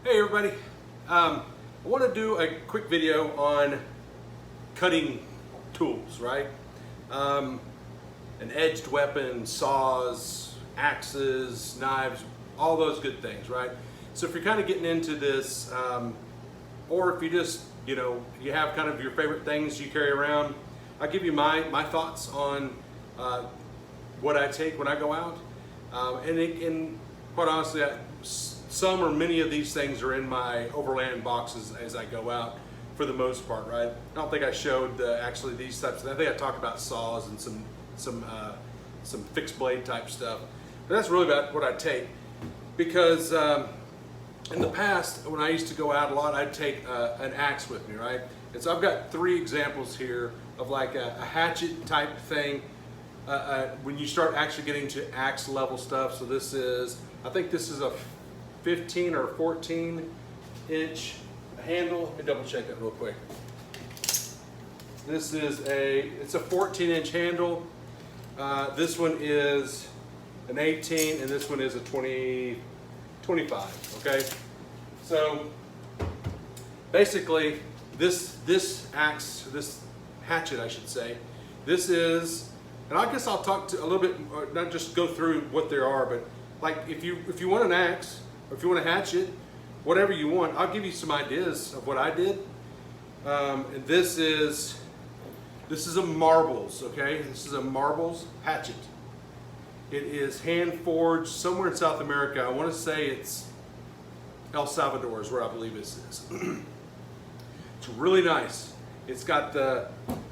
Hey everybody, I want to do a quick video on cutting tools, right? An edged weapon, saws, axes, knives, all those good things, right? So if you're kind of getting into this, or if you just, you have kind of your favorite things you carry around, I'll give you my thoughts on what I take when I go out. And quite honestly, some or many of these things are in my overland boxes as I go out for the most part, right? I don't think I showed actually these types of, I think I talked about saws and some fixed blade type stuff. But that's really about what I take, because in the past when I used to go out a lot, I'd take an axe with me, right? And so I've got three examples here of like a hatchet type thing. When you start actually getting to axe level stuff, so this is, I think this is a 15 or 14 inch handle. Let me double check that real quick. This is it's a 14 inch handle. This one is an 18 and this one is a 25, okay? So basically this axe, this hatchet I should say, this is, and I guess I'll talk to a little bit, not just go through what there are, but like if you want an axe, or if you want a hatchet, whatever you want, I'll give you some ideas of what I did. And this is a marbles, okay? This is a marbles hatchet. It is hand forged somewhere in South America. I want to say it's El Salvador is where I believe this is. It's really nice. It's got the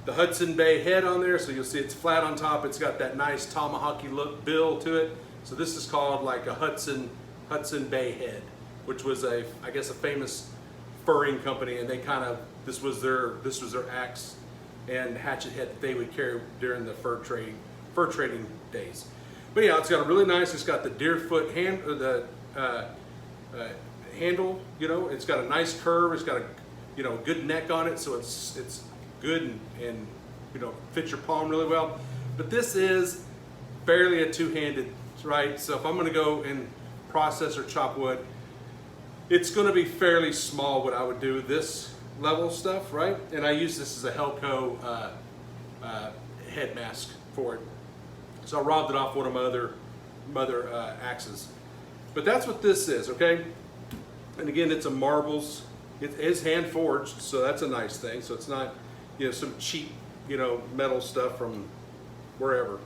Hudson Bay head on there, so you'll see it's flat on top. It's got that nice tomahawky look bill to it. So this is called like a Hudson Bay head, which was I guess a famous furring company, and they kind of, this was their axe and hatchet head that they would carry during the fur trading days. But yeah, it's got a really nice, it's got the deerfoot hand, or the handle, it's got a nice curve, it's got a good neck on it, so it's good and fits your palm really well. But this is barely a two-handed, right? So if I'm going to go and process or chop wood, it's going to be fairly small what I would do this level stuff, right? And I use this as a Helco head mask for it. So I robbed it off one of my other axes. But that's what this is, okay? And again, it's a marbles. It is hand forged, so that's a nice thing. So it's not, some cheap, metal stuff from wherever.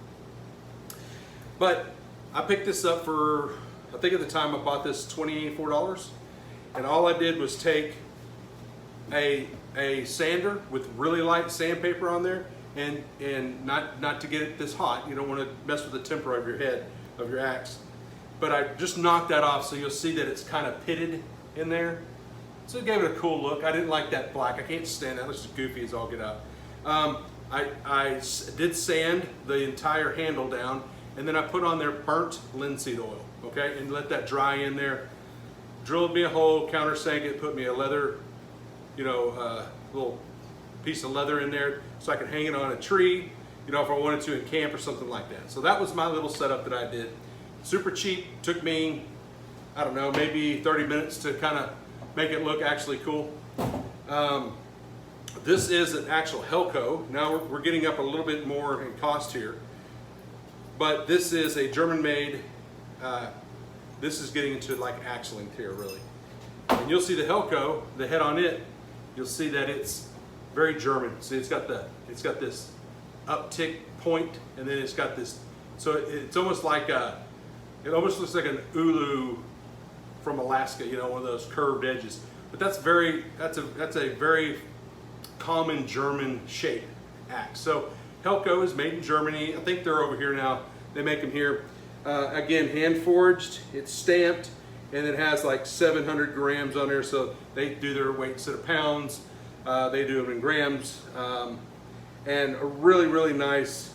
But I picked this up for, I think at the time I bought this $24, and all I did was take a sander with really light sandpaper on there, and not to get it this hot. You don't want to mess with the temper of your head of your axe. But I just knocked that off, so you'll see that it's kind of pitted in there. So it gave it a cool look. I didn't like that black. I can't stand that. It looks as goofy as all get out. I did sand the entire handle down, and then I put on there burnt linseed oil, okay, and let that dry in there. Drilled me a hole, countersank it, put me a leather, little piece of leather in there so I could hang it on a tree, if I wanted to in camp or something like that. So that was my little setup that I did. Super cheap, took me, I don't know, maybe 30 minutes to kind of make it look actually cool. This is an actual Helco. Now we're getting up a little bit more in cost here. But this is a German-made, this is getting into like axe length here, really. And you'll see the Helco, the head on it, you'll see that it's very German. See, it's got this uptick point, and then it's got this, so it's almost like it almost looks like an ulu from Alaska, one of those curved edges. But that's a very common German shape axe. So Helco is made in Germany. I think they're over here now. They make them here. Again, hand forged, it's stamped, and it has like 700 grams on there. So they do their weight instead of pounds. They do them in grams. And a really nice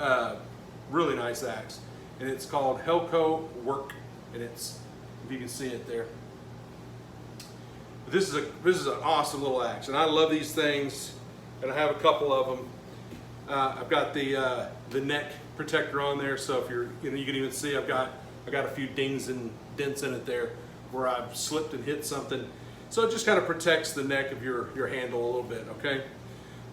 axe. And it's called Helco Work. And it's, if you can see it there. This is an awesome little axe, and I love these things, and I have a couple of them. I've got the neck protector on there, so if you can even see I've got a few dings and dents in it there where I've slipped and hit something. So it just kind of protects the neck of your handle a little bit, okay?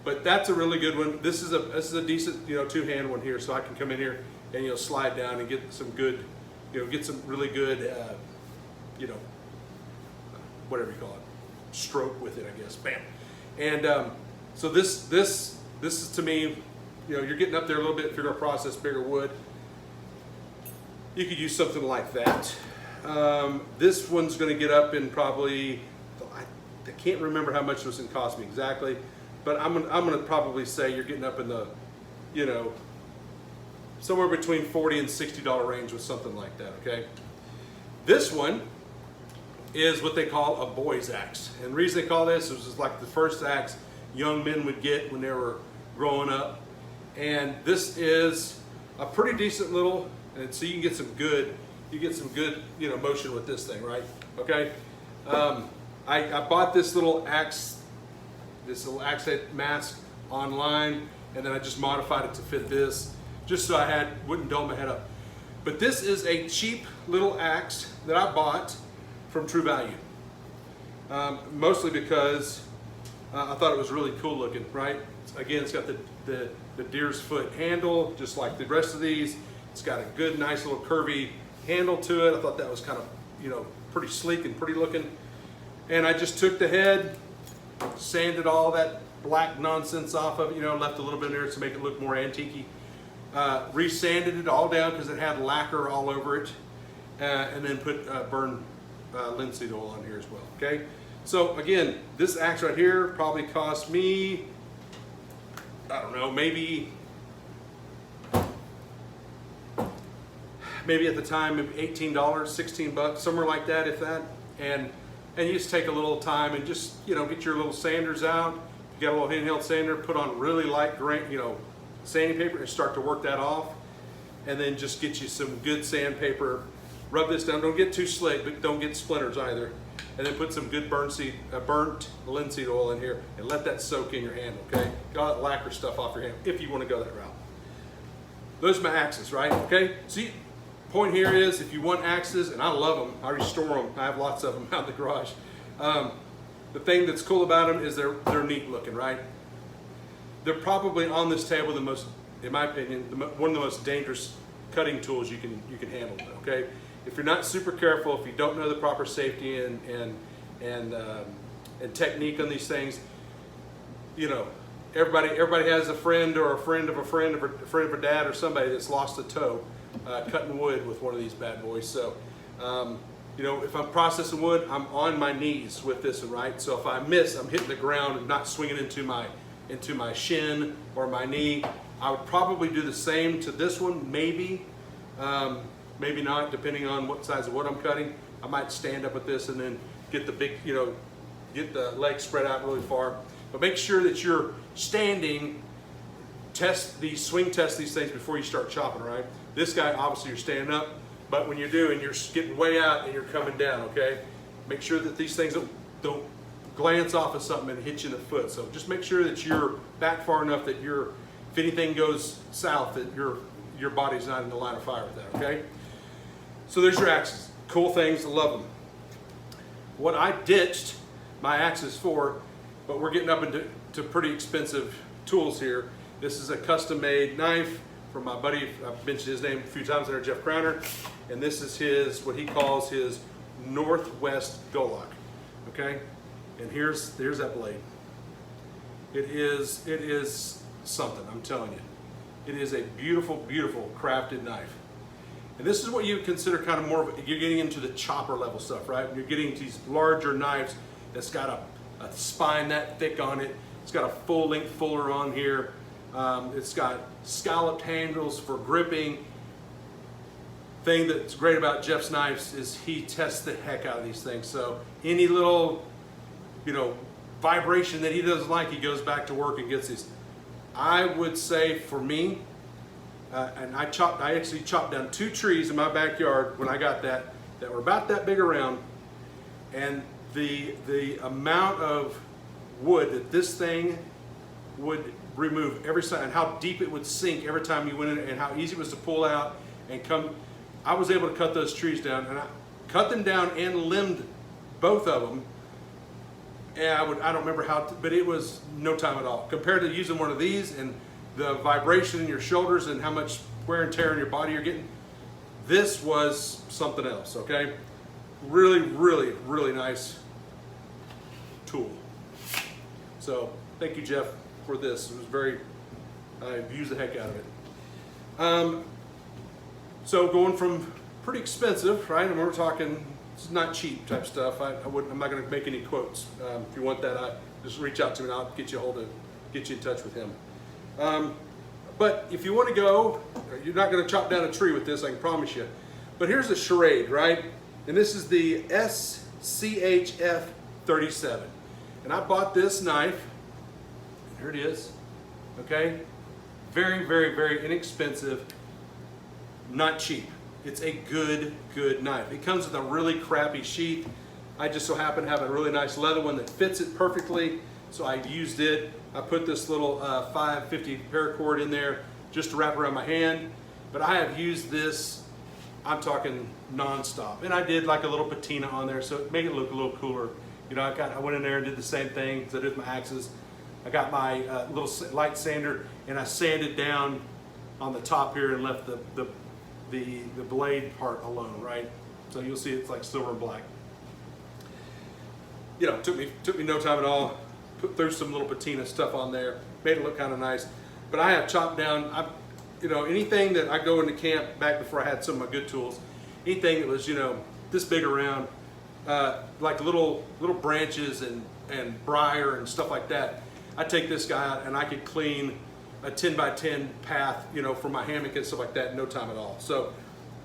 But that's a really good one. This is a decent, two-hand one here, so I can come in here and slide down and get some good, get some really good, whatever you call it, stroke with it, I guess. Bam. And so this is, to me, you're getting up there a little bit if you're going to process bigger wood. You could use something like that. This one's going to get up in probably, I can't remember how much this was going to cost me exactly, but I'm going to probably say you're getting up in the, somewhere between $40 and $60 range with something like that, okay? This one is what they call a boy's axe. And the reason they call this is like the first axe young men would get when they were growing up. And this is a pretty decent little, and so you can get some good, motion with this thing, right? Okay. I bought this little axe head mask online, and then I just modified it to fit this, just so I wouldn't dull my head up. But this is a cheap little axe that I bought from True Value, mostly because I thought it was really cool looking, right? Again, it's got the deer's foot handle, just like the rest of these. It's got a good, nice little curvy handle to it. I thought that was kind of, pretty sleek and pretty looking. And I just took the head, sanded all that black nonsense off of it, left a little bit in there to make it look more antique-y. Resanded it all down because it had lacquer all over it, and then put burned linseed oil on here as well, okay? So again, this axe right here probably cost me, I don't know, maybe at the time, maybe $18, $16, somewhere like that, if that. And you just take a little time and just, get your little sanders out. If you got a little handheld sander, put on really light grain, sanding paper and start to work that off. And then just get you some good sandpaper. Rub this down. Don't get too slick, but don't get splinters either. And then put some good burnt linseed oil in here and let that soak in your hand, okay? Get all that lacquer stuff off your hand if you want to go that route. Those are my axes, right? Okay? See, point here is if you want axes, and I love them, I restore them. I have lots of them out in the garage. The thing that's cool about them is they're neat looking, right? They're probably on this table the most, in my opinion, one of the most dangerous cutting tools you can handle, okay? If you're not super careful, if you don't know the proper safety and technique on these things, everybody has a friend or a friend of a friend or a friend of a dad or somebody that's lost a toe cutting wood with one of these bad boys. So, if I'm processing wood, I'm on my knees with this one, right? So if I miss, I'm hitting the ground and not swinging into my shin or my knee. I would probably do the same to this one, maybe. Maybe not, depending on what size of wood I'm cutting. I might stand up with this and then get the big, get the legs spread out really far. But make sure that you're standing, swing test these things before you start chopping, right? This guy, obviously you're standing up, but when you're doing, you're getting way out and you're coming down, okay? Make sure that these things don't glance off of something and hit you in the foot. So just make sure that you're back far enough that if anything goes south, that your body's not in the line of fire with that, okay? So there's your axes. Cool things, I love them. What I ditched my axes for, but we're getting up into pretty expensive tools here. This is a custom-made knife from my buddy, I've mentioned his name a few times there, Jeff Crowner, and this is what he calls his Northwest Golok, okay? And here's that blade. It is something, I'm telling you. It is a beautiful, beautiful crafted knife. And this is what you would consider kind of more of, you're getting into the chopper level stuff, right? You're getting these larger knives that's got a spine that thick on it. It's got a full length fuller on here. It's got scalloped handles for gripping. Thing that's great about Jeff's knives is he tests the heck out of these things. So any little, vibration that he doesn't like, he goes back to work and gets these. I would say for me, and I actually chopped down 2 trees in my backyard when I got that were about that big around, and the amount of wood that this thing would remove every time, and how deep it would sink every time you went in, and how easy it was to pull out and come. I was able to cut those trees down, and cut them down and limbed both of them. And I don't remember how, but it was no time at all. Compared to using one of these and the vibration in your shoulders and how much wear and tear in your body you're getting, this was something else, okay? Really, really, really nice tool. So thank you, Jeff, for this. It was very, I've used the heck out of it. So going from pretty expensive, right? And we're talking, it's not cheap type stuff. I'm not going to make any quotes. If you want that, just reach out to me and I'll get you in touch with him. But if you want to go, you're not going to chop down a tree with this, I can promise you. But here's a charade, right? And this is the SCHF 37. And I bought this knife. Here it is. Okay? Very, very, very inexpensive. Not cheap. It's a good knife. It comes with a really crappy sheath. I just so happen to have a really nice leather one that fits it perfectly. So I used it. I put this little 550 paracord in there just to wrap around my hand. But I have used this, I'm talking non-stop. And I did like a little patina on there so it made it look a little cooler. You know, I went in there and did the same thing as I did with my axes. I got my little light sander and I sanded down on the top here and left the blade part alone, right? So you'll see it's like silver and black. You know, took me no time at all. Threw some little patina stuff on there, made it look kind of nice. But I have chopped down, you know, anything that I go into camp back before I had some of my good tools, anything that was, you know, this big around, like little branches and briar and stuff like that. I take this guy out and I could clean a 10 by 10 path, you know, for my hammock and stuff like that in no time at all. So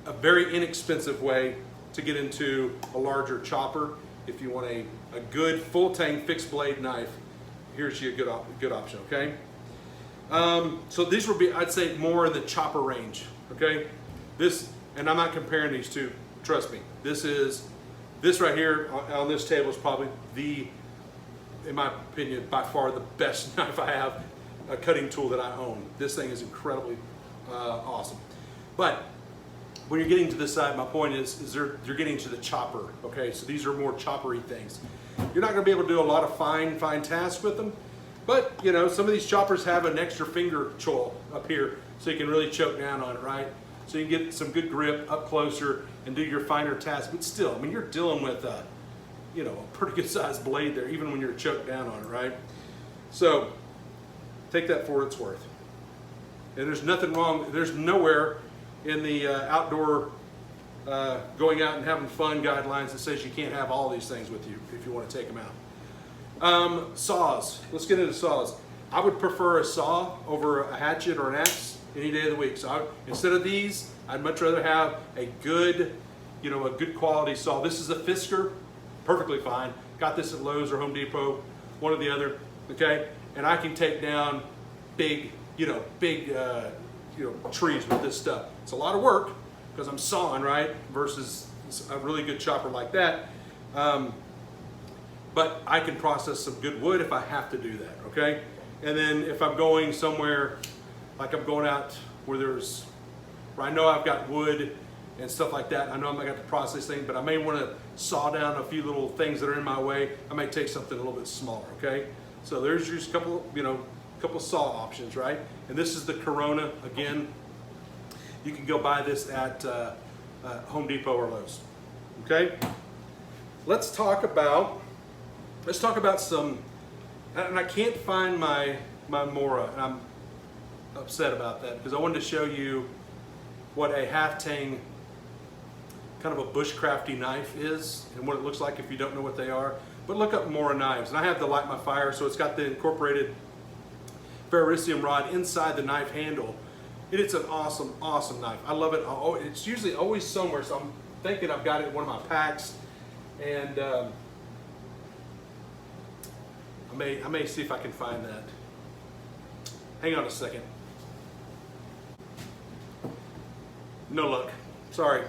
a very inexpensive way to get into a larger chopper. If you want a good full tang fixed blade knife, here's your good option, okay? So these will be, I'd say, more in the chopper range, okay? This, and I'm not comparing these two, trust me. This right here on this table is probably in my opinion, by far the best knife I have, a cutting tool that I own. This thing is incredibly awesome. But when you're getting to this side, my point is you're getting to the chopper, okay? So these are more choppery things. You're not gonna be able to do a lot of fine tasks with them, but you know, some of these choppers have an extra finger choil up here so you can really choke down on it, right? So you can get some good grip up closer and do your finer tasks, but still, I mean, you're dealing with you know, a pretty good sized blade there, even when you're choked down on it, right? So take that for what it's worth. And there's nothing wrong, there's nowhere in the outdoor going out and having fun guidelines that says you can't have all these things with you if you want to take them out. Saws, let's get into saws. I would prefer a saw over a hatchet or an axe any day of the week. So instead of these, I'd much rather have a good, you know, a good quality saw. This is a Fisker, perfectly fine. Got this at Lowe's or Home Depot, one or the other, okay? And I can take down big trees with this stuff. It's a lot of work because I'm sawing, right? Versus a really good chopper like that. But I can process some good wood if I have to do that, okay? And then if I'm going somewhere, like I'm going out where I know I've got wood and stuff like that, I know I'm not got to process things, but I may want to saw down a few little things that are in my way. I might take something a little bit smaller, okay? So there's just a couple saw options, right? And this is the Corona. Again, you can go buy this at Home Depot or Lowe's, okay? Let's talk about some, and I can't find my Mora, and I'm upset about that because I wanted to show you what a half tang, kind of a bushcrafty knife is and what it looks like if you don't know what they are. But look up Mora knives, and I have the Light My Fire, so it's got the incorporated ferricium rod inside the knife handle. It's an awesome knife. I love it. It's usually always somewhere, so I'm thinking I've got it in one of my packs, and I may see if I can find that. Hang on a second. No luck. Sorry.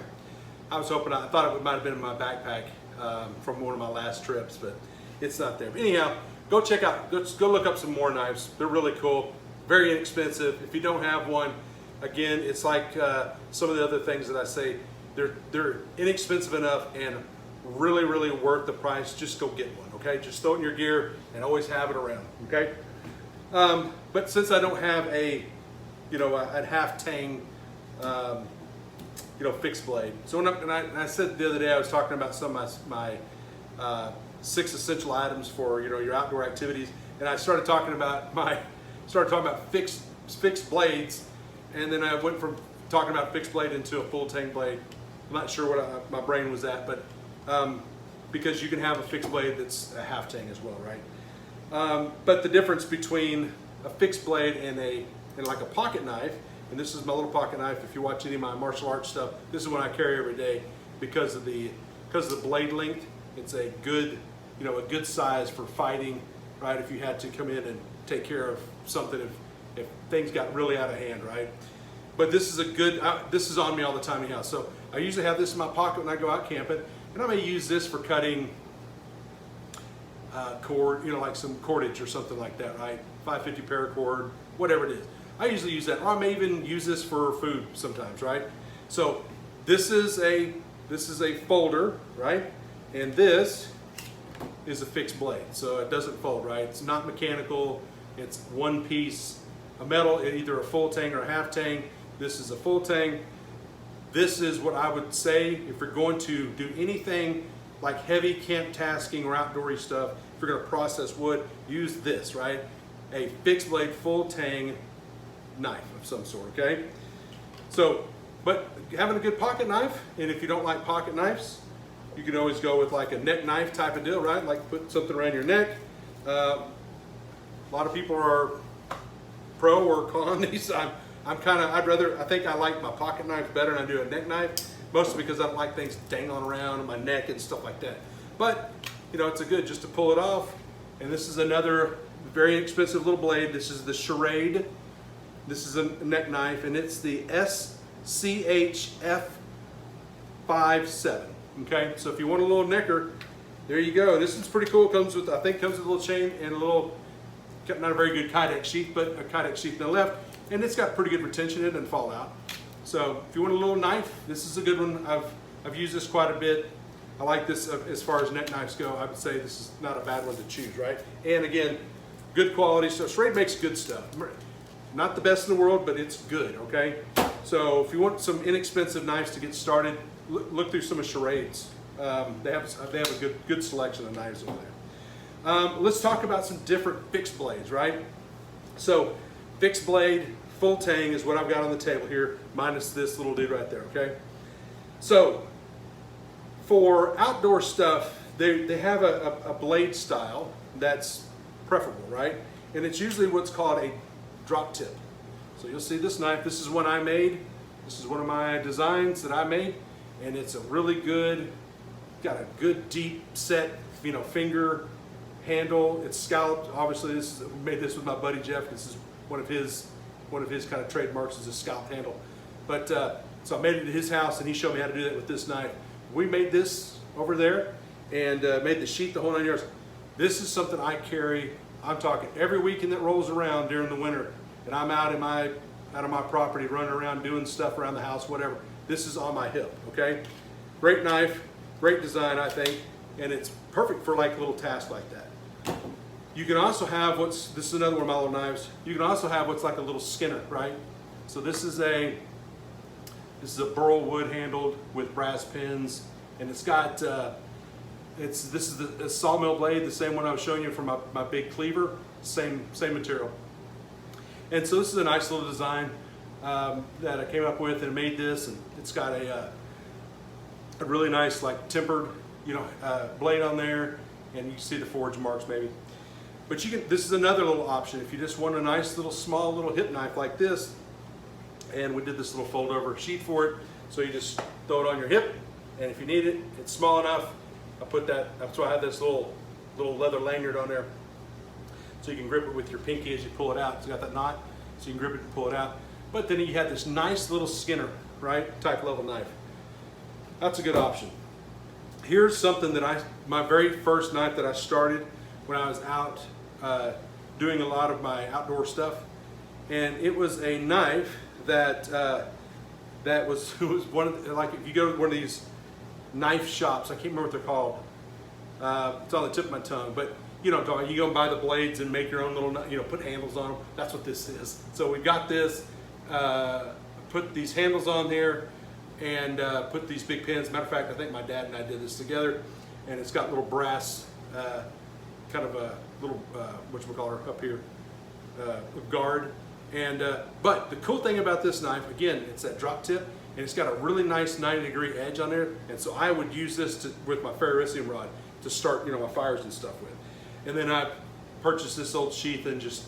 I was hoping, I thought it might have been in my backpack from one of my last trips, but it's not there. But anyhow, go check out, go look up some more knives. They're really cool, very inexpensive. If you don't have one, again, it's like some of the other things that I say, they're inexpensive enough and really, really worth the price. Just go get one, okay? Just throw it in your gear and always have it around, okay? But since I don't have a half tang, fixed blade. So when I said the other day I was talking about some of my 6 essential items for your outdoor activities, and I started talking about fixed blades, and then I went from talking about fixed blade into a full tang blade. I'm not sure what my brain was at, but because you can have a fixed blade that's a half tang as well, right? But the difference between a fixed blade and like a pocket knife, and this is my little pocket knife. If you watch any of my martial arts stuff, this is one I carry every day because of the blade length. It's a good size for fighting, right? If you had to come in and take care of something, if things got really out of hand, right? But this is this is on me all the time anyhow. So I usually have this in my pocket when I go out camping, and I may use this for cutting cord, like some cordage or something like that, right? 550 paracord, whatever it is. I usually use that, or I may even use this for food sometimes, right? So this is a folder, right? And this is a fixed blade, so it doesn't fold, right? It's not mechanical. It's one piece of metal, either a full tang or a half tang. This is a full tang. This is what I would say if you're going to do anything like heavy camp tasking or outdoorsy stuff. If you're going to process wood, use this, right? A fixed blade full tang knife of some sort, okay? So, but having a good pocket knife, and if you don't like pocket knives, you can always go with like a neck knife type of deal, right? Like put something around your neck. A lot of people are pro or con these. I think I like my pocket knife better than I do a neck knife, mostly because I don't like things dangling around on my neck and stuff like that. But, it's a good just to pull it off. And this is another very expensive little blade. This is the Charade. This is a neck knife, and it's the SCHF57. Okay, so if you want a little necker, there you go. This is pretty cool. Comes with a little chain and a little, not a very good Kydex sheath, but a Kydex sheath on the left, and it's got pretty good retention. It doesn't fall out. So if you want a little knife, this is a good one. I've used this quite a bit. I like this as far as neck knives go. I would say this is not a bad one to choose, right? And again, good quality. So Charade makes good stuff. Not the best in the world, but it's good, okay? So if you want some inexpensive knives to get started, look through some of Charade's. They have a good selection of knives over there. Let's talk about some different fixed blades, right? So fixed blade, full tang is what I've got on the table here, minus this little dude right there, okay? So for outdoor stuff, they have a blade style that's preferable, right? And it's usually what's called a drop tip. So you'll see this knife. This is one I made. This is one of my designs that I made, and it's a really good, got a good deep set, finger handle. It's scalloped. Obviously, made this with my buddy Jeff. This is one of his kind of trademarks is a scalloped handle. But so I made it at his house, and he showed me how to do that with this knife. We made this over there, and made the sheath, the whole 9 yards. This is something I carry. I'm talking every weekend that rolls around during the winter, and I'm out of my property running around doing stuff around the house, whatever. This is on my hip, okay? Great knife, great design, I think, and it's perfect for like a little task like that. You can also have this is another one of my little knives. You can also have what's like a little skinner, right? So this is a burl wood handled with brass pins, and it's got this is the sawmill blade, the same one I was showing you from my big cleaver, same material. And so this is a nice little design that I came up with and made this, and it's got a really nice like tempered blade on there, and you can see the forge marks maybe. But this is another little option if you just want a nice little small little hip knife like this. And we did this little fold over sheath for it, so you just throw it on your hip, and if you need it, it's small enough. That's why I have this little leather lanyard on there, so you can grip it with your pinky as you pull it out. It's got that knot, so you can grip it and pull it out. But then you have this nice little Skinner, right, type level knife. That's a good option. Here's something that my very first knife that I started when I was out doing a lot of my outdoor stuff, and it was a knife that that was it was one of the, like if you go to one of these knife shops, I can't remember what they're called. It's on the tip of my tongue, but you know, you go and buy the blades and make your own little, you know, put handles on them. That's what this is. So we got this, put these handles on there, and put these big pins. Matter of fact, I think my dad and I did this together, and it's got little brass, kind of a little, whatchamacallit up here, guard. And but the cool thing about this knife, again, it's that drop tip, and it's got a really nice 90-degree edge on there. And so I would use this with my ferrocerium rod to start, you know, my fires and stuff with. And then I purchased this old sheath and just,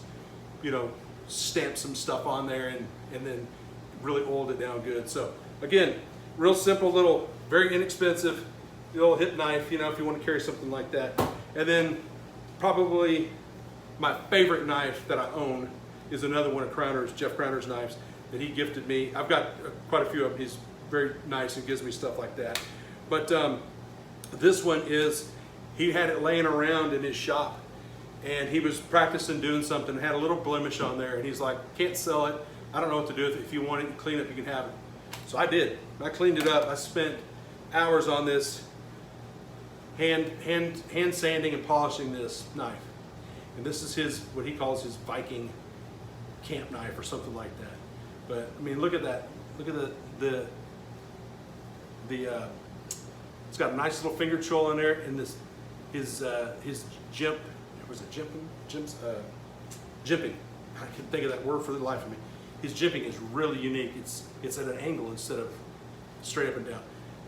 you know, stamped some stuff on there and then really oiled it down good. So again, real simple little, very inexpensive little hip knife, you know, if you want to carry something like that. And then probably my favorite knife that I own is another one of Crowner's, Jeff Crowner's knives that he gifted me. I've got quite a few of them. He's very nice and gives me stuff like that. But this one is, he had it laying around in his shop, and he was practicing doing something, had a little blemish on there, and he's like, can't sell it. I don't know what to do with it. If you want it, you clean it, you can have it. So I did. I cleaned it up. I spent hours on this, hand sanding and polishing this knife. And this is his, what he calls his Viking camp knife or something like that. But I mean, look at that. Look at it's got a nice little finger choil in there, and this his jimp, was it jimping? I can't think of that word for the life of me. His jimping is really unique. It's at an angle instead of straight up and down.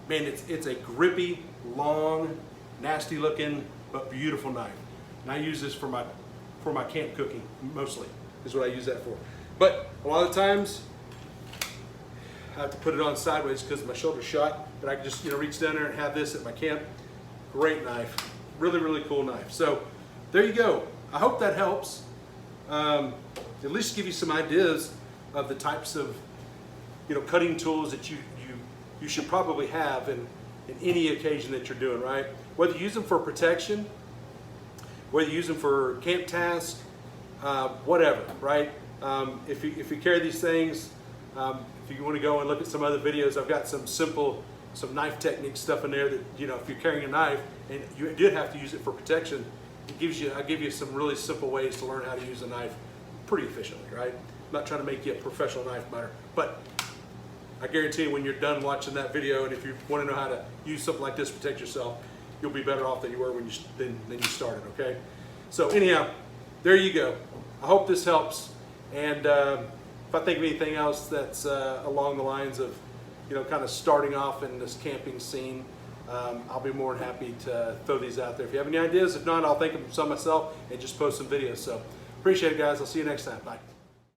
Man, it's a grippy, long, nasty looking, but beautiful knife. And I use this for my camp cooking mostly, is what I use that for. But a lot of times I have to put it on sideways because my shoulder's shot, but I can just, you know, reach down there and have this at my camp. Great knife. Really, really cool knife. So there you go. I hope that helps. At least give you some ideas of the types of, you know, cutting tools that you should probably have in any occasion that you're doing, right? Whether you use them for protection, whether you use them for camp tasks, whatever, right? If you carry these things, if you want to go and look at some other videos, I've got some simple, some knife technique stuff in there that, you know, if you're carrying a knife and you did have to use it for protection, I give you some really simple ways to learn how to use a knife pretty efficiently, right? I'm not trying to make you a professional knife cutter, but I guarantee you when you're done watching that video, and if you want to know how to use something like this to protect yourself, you'll be better off than you were when than you started, okay? So anyhow, there you go. I hope this helps. And if I think of anything else that's along the lines of, you know, kind of starting off in this camping scene, I'll be more than happy to throw these out there. If you have any ideas, if not, I'll think of some myself and just post some videos. So appreciate it, guys. I'll see you next time. Bye.